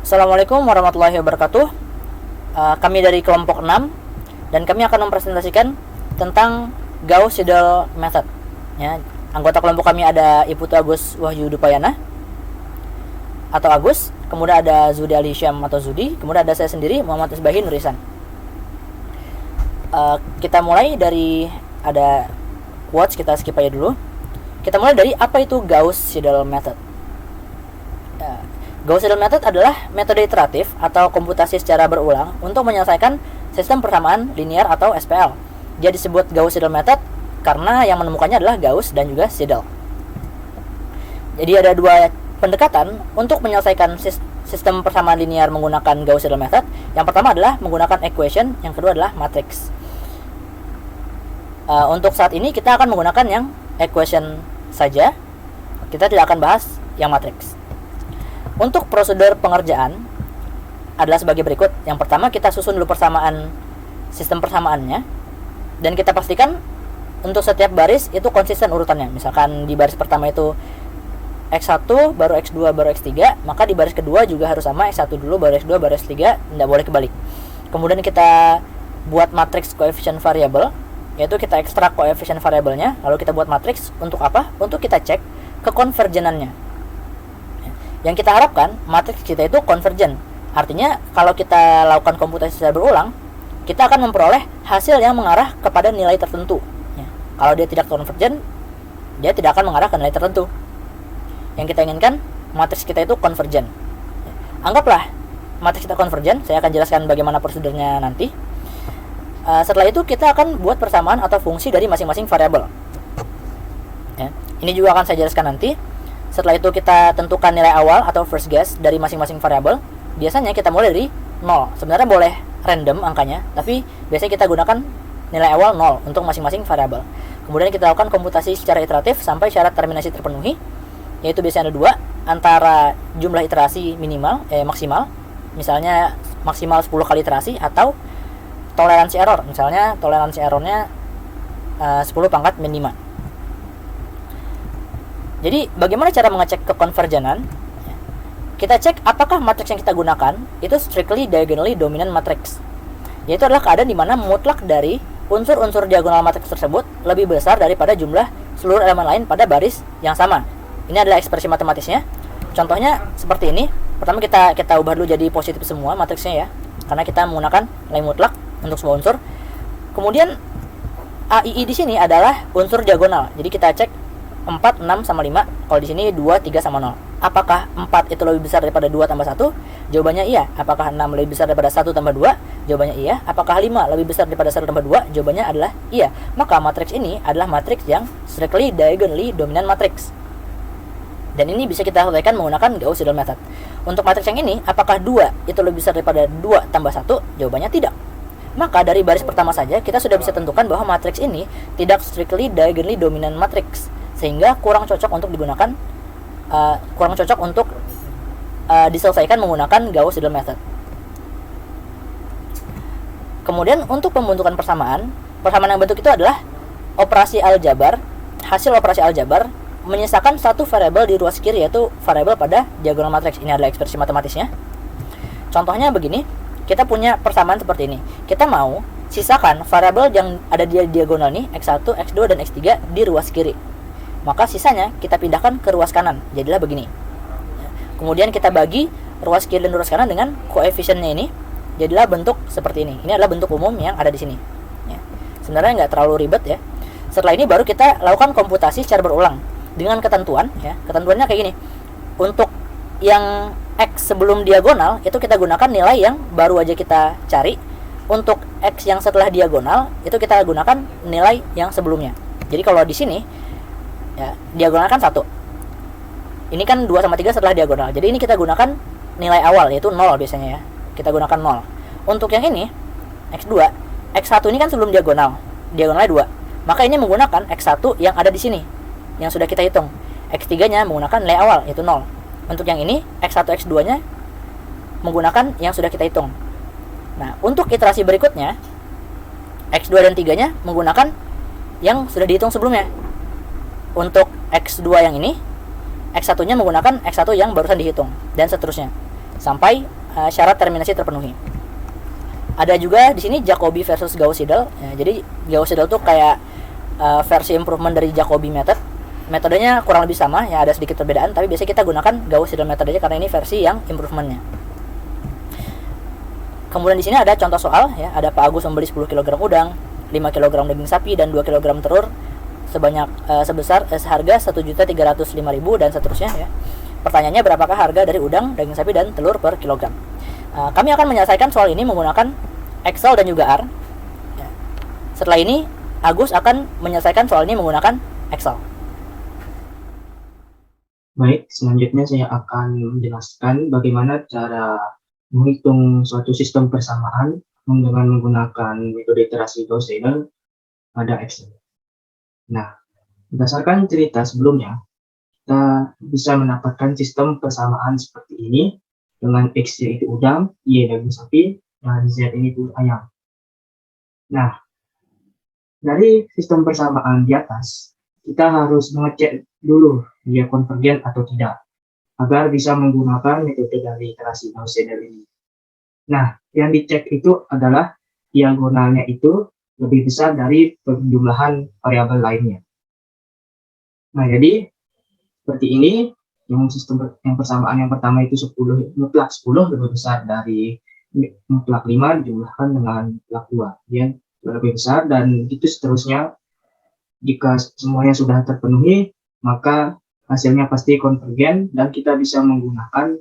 Assalamualaikum warahmatullahi wabarakatuh. Kami dari kelompok 6 dan kami akan mempresentasikan tentang Gauss-Seidel method. Ya, anggota kelompok kami ada Iputu Agus Wahyu Dupayana atau Agus, kemudian ada Zudi Ali Syam atau Zudi, kemudian ada saya sendiri Muhammad Isbahi Nurisan. Kita mulai dari ada quotes, kita skip aja dulu. Kita mulai dari apa itu Gauss-Seidel method. Gauss-Seidel method adalah metode iteratif atau komputasi secara berulang untuk menyelesaikan sistem persamaan linear atau SPL. Dia disebut Gauss-Seidel method karena yang menemukannya adalah Gauss dan juga Seidel. Jadi ada dua pendekatan untuk menyelesaikan sistem persamaan linear menggunakan Gauss-Seidel method. Yang pertama adalah menggunakan equation, yang kedua adalah matrix. Untuk saat ini kita akan menggunakan yang equation saja. Kita tidak akan bahas yang matrix. Untuk prosedur pengerjaan adalah sebagai berikut. Yang pertama, kita susun dulu sistem persamaannya, dan kita pastikan untuk setiap baris itu konsisten urutannya. Misalkan di baris pertama itu X1, baru X2, baru X3, maka di baris kedua juga harus sama, X1 dulu, baru X2, baru X3, tidak boleh kebalik. Kemudian kita buat matriks koefisien variabel, yaitu kita ekstrak koefisien variabelnya, lalu kita buat matriks untuk apa? Untuk kita cek kekonvergenannya. Yang kita harapkan matriks kita itu konvergen. Artinya kalau kita lakukan komputasi secara berulang, kita akan memperoleh hasil yang mengarah kepada nilai tertentu. Kalau dia tidak konvergen, dia tidak akan mengarah ke nilai tertentu. Yang kita inginkan matriks kita itu konvergen. Anggaplah matriks kita konvergen. Saya akan jelaskan bagaimana prosedurnya nanti. Setelah itu kita akan buat persamaan atau fungsi dari masing-masing variabel. Ini juga akan saya jelaskan nanti. Setelah itu kita tentukan nilai awal atau first guess dari masing-masing variabel. Biasanya kita mulai dari 0. Sebenarnya boleh random angkanya, tapi biasanya kita gunakan nilai awal 0 untuk masing-masing variabel. Kemudian kita lakukan komputasi secara iteratif sampai syarat terminasi terpenuhi, yaitu biasanya ada 2, antara jumlah iterasi maksimal, misalnya maksimal 10 kali iterasi, atau toleransi error, misalnya toleransi errornya 10 pangkat min 5. Jadi bagaimana cara mengecek kekonvergenan? Kita cek apakah matriks yang kita gunakan itu strictly diagonally dominant matrix. Yaitu adalah keadaan di mana mutlak dari unsur-unsur diagonal matriks tersebut lebih besar daripada jumlah seluruh elemen lain pada baris yang sama. Ini adalah ekspresi matematisnya. Contohnya seperti ini. Pertama kita ubah dulu jadi positif semua matriksnya ya, karena kita menggunakan nilai mutlak untuk semua unsur. Kemudian AII di sini adalah unsur diagonal. Jadi kita cek 4, 6, sama 5. Kalau di sini 2, 3, sama 0. Apakah 4 itu lebih besar daripada 2 tambah 1? Jawabannya iya. Apakah 6 lebih besar daripada 1 tambah 2? Jawabannya iya. Apakah 5 lebih besar daripada 1 tambah 2? Jawabannya adalah iya. Maka matriks ini adalah matriks yang strictly diagonally dominant matrix. Dan ini bisa kita selesaikan menggunakan Gauss-Seidel method. Untuk matriks yang ini, apakah 2 itu lebih besar daripada 2 tambah 1? Jawabannya tidak. Maka dari baris pertama saja kita sudah bisa tentukan bahwa matriks ini tidak strictly diagonally dominant matrix, sehingga kurang cocok untuk digunakan, diselesaikan menggunakan Gauss-Seidel method. Kemudian untuk pembentukan persamaan yang bentuk itu adalah operasi aljabar. Hasil operasi aljabar menyisakan satu variabel di ruas kiri, yaitu variabel pada diagonal matriks. Ini adalah ekspresi matematisnya. Contohnya begini, kita punya persamaan seperti ini. Kita mau sisakan variabel yang ada di diagonal nih, X1, X2, dan X3 di ruas kiri. Maka sisanya kita pindahkan ke ruas kanan. Jadilah begini. Kemudian kita bagi ruas kiri dan ruas kanan dengan koefisiennya ini. Jadilah bentuk seperti ini. Ini adalah bentuk umum yang ada di sini. Sebenarnya nggak terlalu ribet ya. Setelah ini baru kita lakukan komputasi secara berulang dengan ketentuan. Ketentuannya kayak gini. Untuk yang X sebelum diagonal itu kita gunakan nilai yang baru aja kita cari. Untuk X yang setelah diagonal itu kita gunakan nilai yang sebelumnya. Jadi kalau di sini diagonal kan 1. Ini kan 2 sama 3 setelah diagonal. Jadi ini kita gunakan nilai awal, yaitu 0 biasanya ya. Kita gunakan 0. Untuk yang ini, X2, X1 ini kan sebelum diagonal. Diagonalnya 2. Maka ini menggunakan X1 yang ada di sini, yang sudah kita hitung. X3-nya menggunakan nilai awal, yaitu 0. Untuk yang ini, X1, X2-nya menggunakan yang sudah kita hitung. Nah, untuk iterasi berikutnya, X2 dan 3-nya menggunakan yang sudah dihitung sebelumnya. Untuk X2 yang ini, X1-nya menggunakan X1 yang barusan dihitung, dan seterusnya sampai syarat terminasi terpenuhi. Ada juga di sini Jacobi versus Gauss-Seidel. Ya, jadi Gauss-Seidel tuh kayak versi improvement dari Jacobi method. Metodenya kurang lebih sama, ya ada sedikit perbedaan, tapi biasanya kita gunakan Gauss-Seidel method aja karena ini versi yang improvementnya. Kemudian di sini ada contoh soal, ya ada Pak Agus membeli 10 kg udang, 5 kg daging sapi dan 2 kg telur seharga 1.305.000 dan seterusnya ya. Pertanyaannya berapakah harga dari udang, daging sapi dan telur per kilogram? Kami akan menyelesaikan soal ini menggunakan Excel dan juga R. Ya. Setelah ini Agus akan menyelesaikan soal ini menggunakan Excel. Baik, selanjutnya saya akan menjelaskan bagaimana cara menghitung suatu sistem persamaan dengan menggunakan metode iterasi Gauss-Seidel pada Excel. Nah, berdasarkan cerita sebelumnya, kita bisa mendapatkan sistem persamaan seperti ini dengan X yaitu udang, Y daging sapi, dan Z ini telur ayam. Nah, dari sistem persamaan di atas, kita harus mengecek dulu dia konvergen atau tidak, agar bisa menggunakan metode dari iterasi Gauss-Seidel ini. Nah, yang dicek itu adalah diagonalnya itu lebih besar dari penjumlahan variabel lainnya. Nah, jadi seperti ini, yang sistem yang persamaan yang pertama itu 10 mutlak 10 lebih besar dari mutlak 5 dijumlahkan dengan mutlak 2. Dia lebih besar dan itu seterusnya. Jika semuanya sudah terpenuhi, maka hasilnya pasti konvergen dan kita bisa menggunakan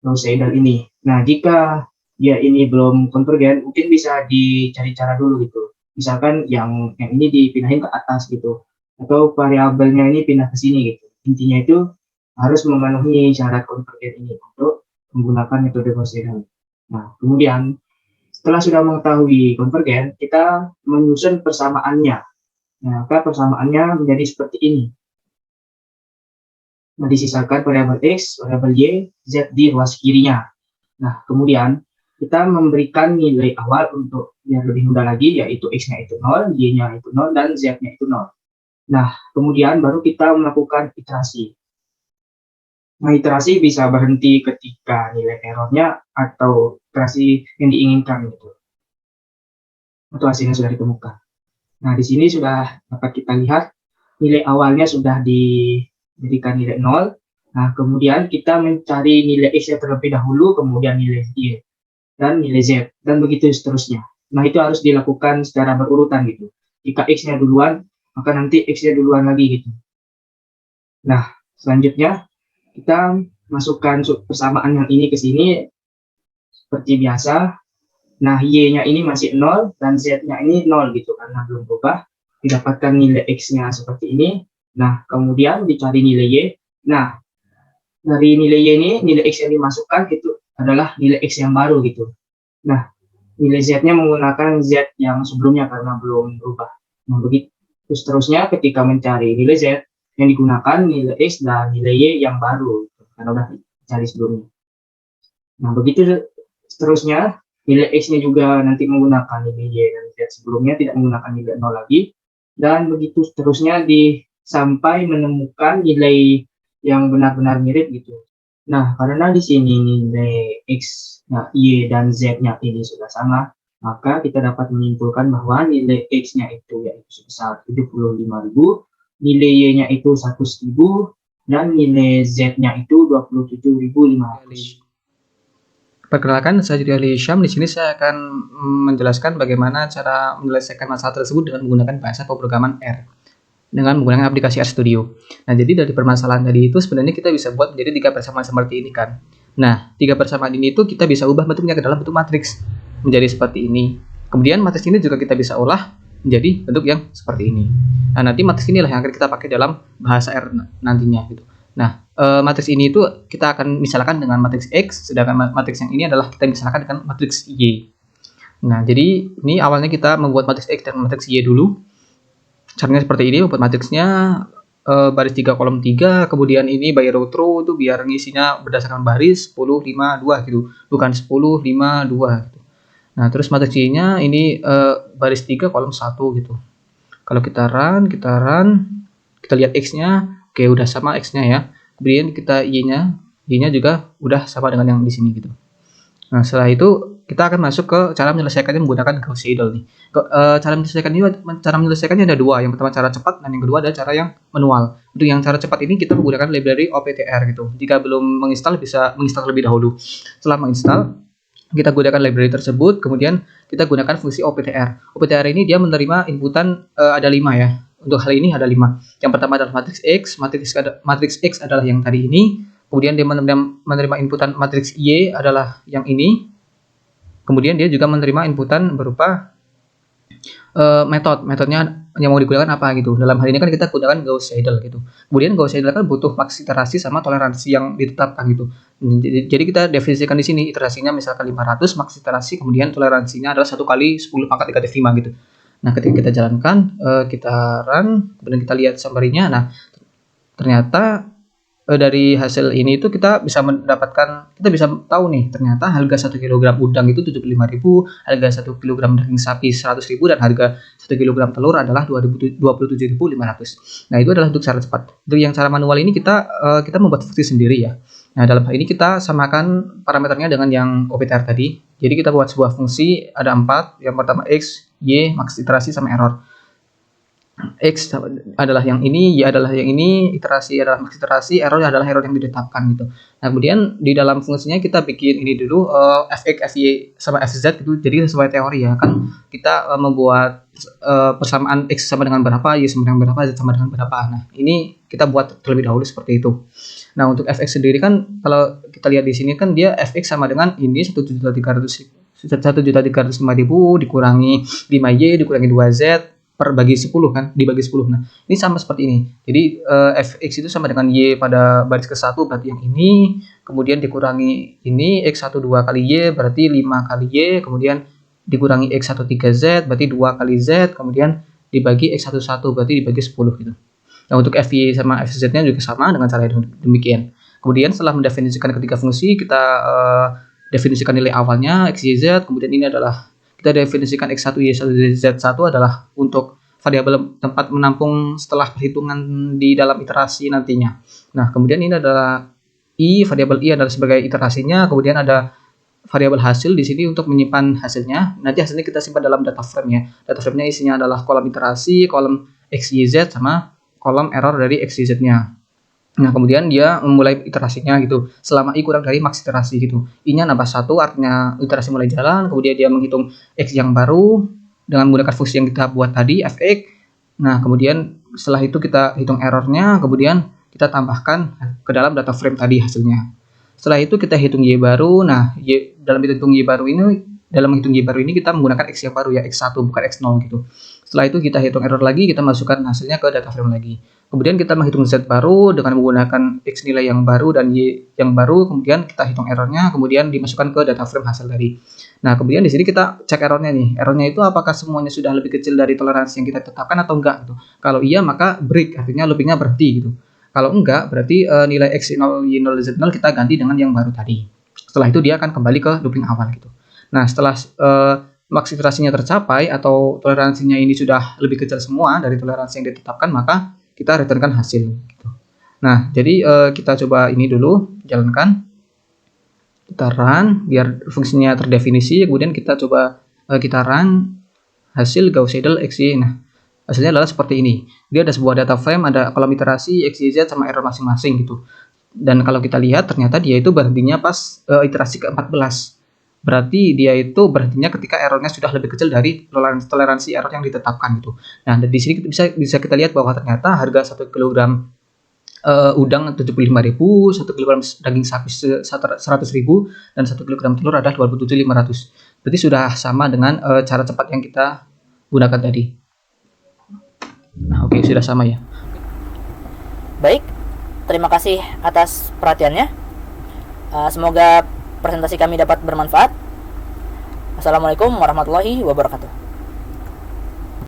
Gauss-Seidel ini. Nah, jika dia ini belum konvergen, mungkin bisa dicari cara dulu gitu. Misalkan yang ini dipindahin ke atas gitu, atau variabelnya ini pindah ke sini gitu. Intinya itu harus memenuhi syarat konvergen ini untuk menggunakan metode Gauss-Seidel. Nah, kemudian setelah sudah mengetahui konvergen, kita menyusun persamaannya. Nah, maka persamaannya menjadi seperti ini. Nah, disisakan variabel X, variabel Y, Z di ruas kirinya. Nah, kemudian kita memberikan nilai awal untuk yang lebih mudah lagi, yaitu X-nya itu 0, Y-nya itu 0, dan Z-nya itu 0. Nah, kemudian baru kita melakukan iterasi. Nah, iterasi bisa berhenti ketika nilai errornya atau iterasi yang diinginkan gitu. Atau hasilnya sudah ditemukan. Nah, di sini sudah dapat kita lihat nilai awalnya sudah diberikan nilai 0. Nah, kemudian kita mencari nilai X-nya terlebih dahulu, kemudian nilai Y, dan nilai Z, dan begitu seterusnya. Nah, itu harus dilakukan secara berurutan gitu. Jika X-nya duluan, maka nanti X-nya duluan lagi gitu. Nah, selanjutnya kita masukkan persamaan yang ini ke sini seperti biasa. Nah, Y-nya ini masih 0 dan Z-nya ini 0 gitu karena belum berubah. Didapatkan nilai X-nya seperti ini. Nah, kemudian dicari nilai Y. Nah, dari nilai Y ini, nilai X yang dimasukkan itu adalah nilai X yang baru gitu. Nah, nilai Z-nya menggunakan Z yang sebelumnya karena belum berubah. Nah, begitu seterusnya ketika mencari nilai Z, yang digunakan nilai X dan nilai Y yang baru karena udah dicari sebelumnya. Nah, begitu seterusnya. Nilai X-nya juga nanti menggunakan nilai Y dan Z sebelumnya, tidak menggunakan nilai 0 lagi. Dan begitu seterusnya sampai menemukan nilai yang benar-benar mirip gitu. Nah, karena di sini nilai X, Y, dan Z-nya ini sudah sama, maka kita dapat menyimpulkan bahwa nilai X-nya itu yaitu sebesar 75.000, nilai Y-nya itu 100.000, dan nilai Z-nya itu 27.500. Perkenalkan, saya Jody Ali Syam. Di sini saya akan menjelaskan bagaimana cara menyelesaikan masalah tersebut dengan menggunakan bahasa pemrograman R dengan menggunakan aplikasi RStudio. Nah, jadi dari permasalahan tadi itu sebenarnya kita bisa buat menjadi 3 persamaan seperti ini kan. Nah, 3 persamaan ini itu kita bisa ubah bentuknya ke dalam bentuk matriks menjadi seperti ini. Kemudian matriks ini juga kita bisa olah menjadi bentuk yang seperti ini. Nah, nanti matriks inilah yang akan kita pakai dalam bahasa R nantinya gitu. Nah, matriks ini itu kita akan misalkan dengan matriks X, sedangkan matriks yang ini adalah kita misalkan dengan matriks Y. Nah, jadi ini awalnya kita membuat matriks X dan matriks Y dulu. Caranya seperti ini, membuat matriksnya baris 3 kolom 3, kemudian ini by row through itu biar ngisinya berdasarkan baris 10, 5, 2 gitu, bukan 10, 5, 2 gitu. Nah, terus matriks Y-nya ini baris 3 kolom 1 gitu. Kalau kita run, kita lihat X-nya. Oke, udah sama X-nya ya. Kemudian kita Y-nya juga udah sama dengan yang di sini gitu. Nah, setelah itu kita akan masuk ke cara menyelesaikannya menggunakan Gauss Seidel nih. Cara menyelesaikannya ada dua. Yang pertama cara cepat dan yang kedua adalah cara yang manual. Untuk yang cara cepat ini kita menggunakan library OPTR gitu. Jika belum menginstal bisa menginstal terlebih dahulu. Setelah menginstal kita gunakan library tersebut, kemudian kita gunakan fungsi OPTR. OPTR ini dia menerima inputan ada 5 ya. Untuk hal ini ada 5. Yang pertama adalah matriks X adalah yang tadi ini. Kemudian dia menerima inputan matriks Y adalah yang ini. Kemudian dia juga menerima inputan berupa metodenya yang mau digunakan apa gitu. Dalam hal ini kan kita gunakan Gauss Seidel gitu. Kemudian Gauss Seidel kan butuh max iterasi sama toleransi yang ditetapkan gitu. Jadi kita definisikan di sini iterasinya misalkan 500 max iterasi, kemudian toleransinya adalah 1 kali 10 pangkat negatif 5 gitu. Nah, ketika kita jalankan, kita run, kemudian kita lihat summary-nya. Nah, ternyata dari hasil ini itu kita bisa tahu nih, ternyata harga 1 kg udang itu 75.000, harga 1 kg daging sapi 100.000, dan harga 1 kg telur adalah 27.500. Nah, itu adalah untuk cara cepat. Untuk yang cara manual ini kita membuat fungsi sendiri ya. Nah, dalam hal ini kita samakan parameternya dengan yang OPTR tadi. Jadi kita buat sebuah fungsi ada 4, yang pertama X, Y, max iterasi sama error. X adalah yang ini, Y adalah yang ini, iterasi adalah max iterasi, error adalah error yang ditetapkan gitu. Nah, kemudian di dalam fungsinya kita bikin ini dulu fx, fy sama fz gitu. Jadi sesuai teori ya kan, kita membuat persamaan X sama dengan berapa, Y sama dengan berapa, Z sama dengan berapa. Nah, ini kita buat terlebih dahulu seperti itu. Nah, untuk fx sendiri kan kalau kita lihat di sini kan dia fx sama dengan ini 1.300.000 dikurangi 5Y dikurangi 2Z per bagi 10 kan, dibagi 10. Nah, ini sama seperti ini. Jadi fx itu sama dengan y pada baris ke-1 berarti yang ini, kemudian dikurangi ini x12 kali y berarti 5 kali y, kemudian dikurangi x13z berarti 2 kali z, kemudian dibagi x11 berarti dibagi 10 gitu. Nah, untuk fy sama fz-nya juga sama dengan cara demikian. Kemudian setelah mendefinisikan ketiga fungsi, kita definisikan nilai awalnya x, y, z, kemudian ini adalah kita definisikan x1, y1, z1 adalah untuk variabel tempat menampung setelah perhitungan di dalam iterasi nantinya. Nah, kemudian ini adalah variabel i adalah sebagai iterasinya, kemudian ada variabel hasil di sini untuk menyimpan hasilnya. Nanti hasilnya kita simpan dalam data frame ya. Data frame-nya isinya adalah kolom iterasi, kolom x, y, z sama kolom error dari x, y, z-nya. Nah, kemudian dia memulai iterasinya gitu. Selama i kurang dari max iterasi gitu. I-nya nambah 1 artinya iterasi mulai jalan. Kemudian dia menghitung x yang baru dengan menggunakan fungsi yang kita buat tadi, fx. Nah, kemudian setelah itu kita hitung errornya. Kemudian kita tambahkan ke dalam data frame tadi hasilnya. Setelah itu kita hitung y baru. Nah, dalam menghitung y baru ini kita menggunakan x yang baru ya, x1 bukan x0 gitu. Setelah itu kita hitung error lagi, kita masukkan hasilnya ke data frame lagi. Kemudian kita menghitung z baru dengan menggunakan x nilai yang baru dan y yang baru, kemudian kita hitung errornya, kemudian dimasukkan ke data frame hasil tadi. Nah, kemudian di sini kita cek errornya nih. Errornya itu apakah semuanya sudah lebih kecil dari toleransi yang kita tetapkan atau enggak gitu. Kalau iya maka break, artinya loopingnya berhenti gitu. Kalau enggak berarti nilai x0, y0, z0 kita ganti dengan yang baru tadi. Setelah itu dia akan kembali ke looping awal gitu. Nah, setelah max iterasinya tercapai atau toleransinya ini sudah lebih kecil semua dari toleransi yang ditetapkan, maka kita returnkan hasil gitu. Nah, jadi kita coba ini dulu jalankan, kita run biar fungsinya terdefinisi, kemudian kita coba kita run hasil Gauss Seidel x, y. Nah, hasilnya adalah seperti ini. Dia ada sebuah data frame, ada kolom iterasi x, y, z sama error masing-masing gitu. Dan kalau kita lihat ternyata dia itu berhentinya pas iterasi ke-14. Berarti dia itu berhentinya ketika errornya sudah lebih kecil dari toleransi error yang ditetapkan gitu. Nah, di sini bisa kita lihat bahwa ternyata harga 1 kg udang 75.000, 1 kg daging sapi 100.000 dan 1 kg telur adalah 27.500. Berarti sudah sama dengan cara cepat yang kita gunakan tadi. Nah, oke, sudah sama ya. Baik, terima kasih atas perhatiannya. Semoga presentasi kami dapat bermanfaat. Assalamualaikum warahmatullahi wabarakatuh.